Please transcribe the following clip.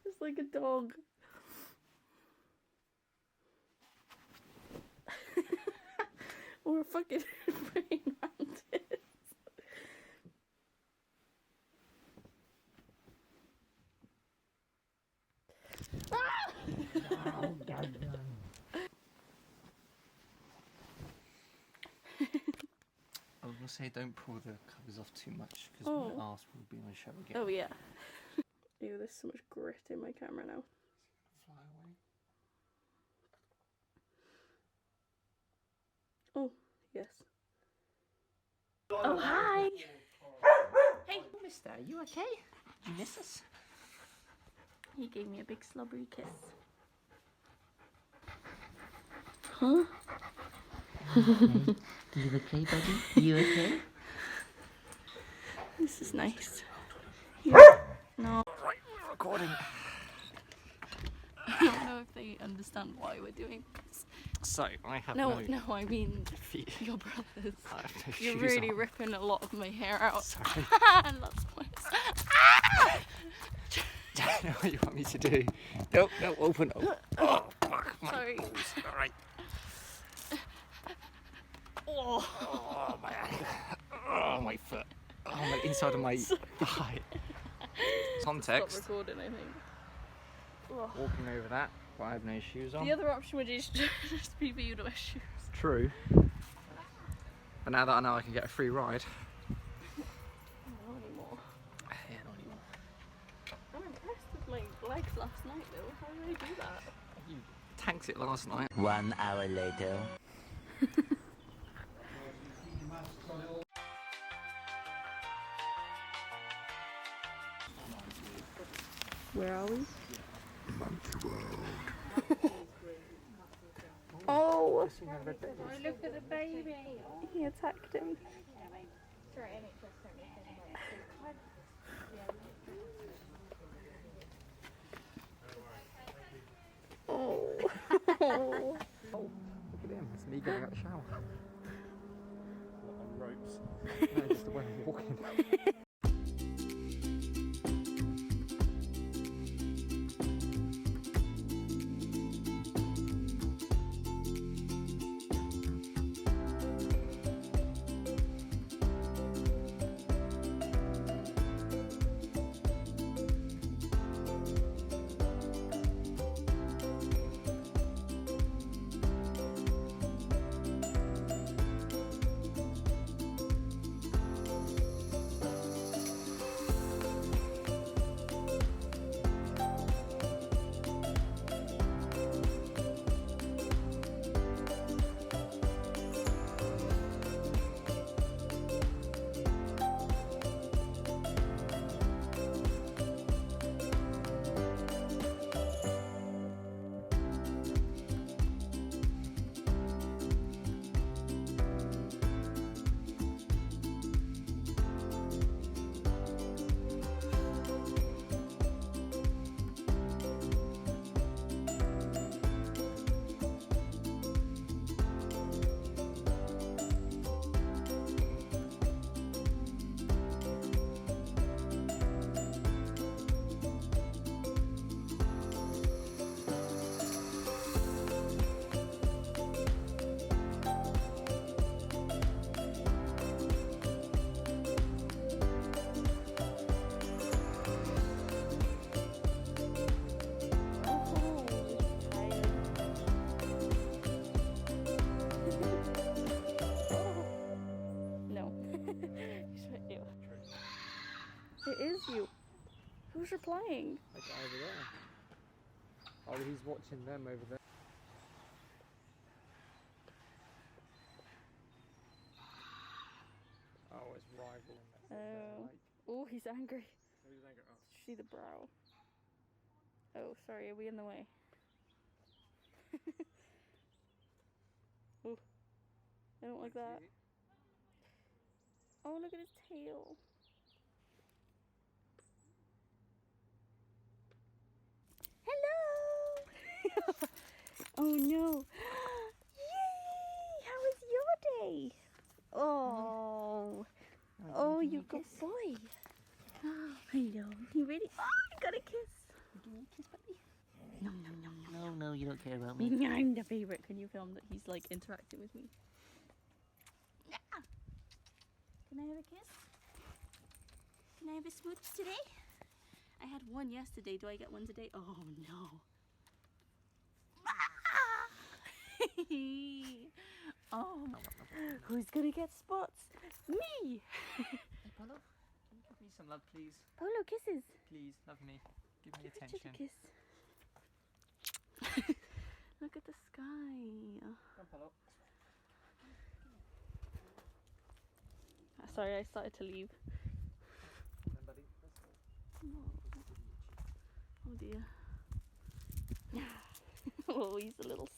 It's like a dog. Or a fucking praying mantis. I was gonna say don't pull the covers off too much because my arse will be on show again. Oh yeah. Ew, there's so much grit in my camera now. Fly away. Oh, yes. Oh, hi! Hey, mister, are you okay? Did you miss us? He gave me a big slobbery kiss. Huh? You okay, buddy? You okay? This is nice. No. Right, we're recording. I don't know if they understand why we're doing this. So, I have No, I mean feet. your brothers. I have no You're shoes really on. ripping a lot of my hair out. Sorry. And lots of points. I know what you want me to do. No, open up. Oh, fuck my Sorry. balls. Alright. Oh. Oh, my hand. Oh, my foot. Oh, my inside of my thigh. Context. Stop recording, I think. Oh. Walking over that, but I have no shoes on. The other option would just be for you to wear shoes. True. But now that I know I can get a free ride. Not anymore. Yeah, not anymore. I'm impressed with my legs last night though. How did I do that? You tanked it last night. 1 hour later. Where are we? Oh! Look at the baby. He attacked him. Oh. Oh, look at him. It's me getting out of the shower. On ropes. No, just the way I'm walking. It is you. Who's replying? That guy over there. Oh, he's watching them over there. Oh, it's rival. Oh. Oh, he's angry. Oh, he's angry. Oh. See the brow. Oh, sorry, are we in the way? Oh, I don't like that. Oh, look at his tail. Hello! Oh no. Yay! How was your day? Oh. Oh, you good boy. Hello. You ready? Oh, you got a kiss. Give me a kiss, puppy. No, no, no, no. No, you don't care about me. I'm the favourite. Can you film that he's like interacting with me? Yeah. Can I have a kiss? Can I have a smooch today? I had one yesterday. Do I get one today? Oh no. Oh, who's gonna get spots? Me! Hey, Polo, can you give me some love, please? Polo, kisses. Please, love me. Give me Give each attention. other a kiss. Look at the sky. Come on, Polo. Sorry, I started to leave. Come on, buddy. Let's go. Oh dear. Oh, he's a little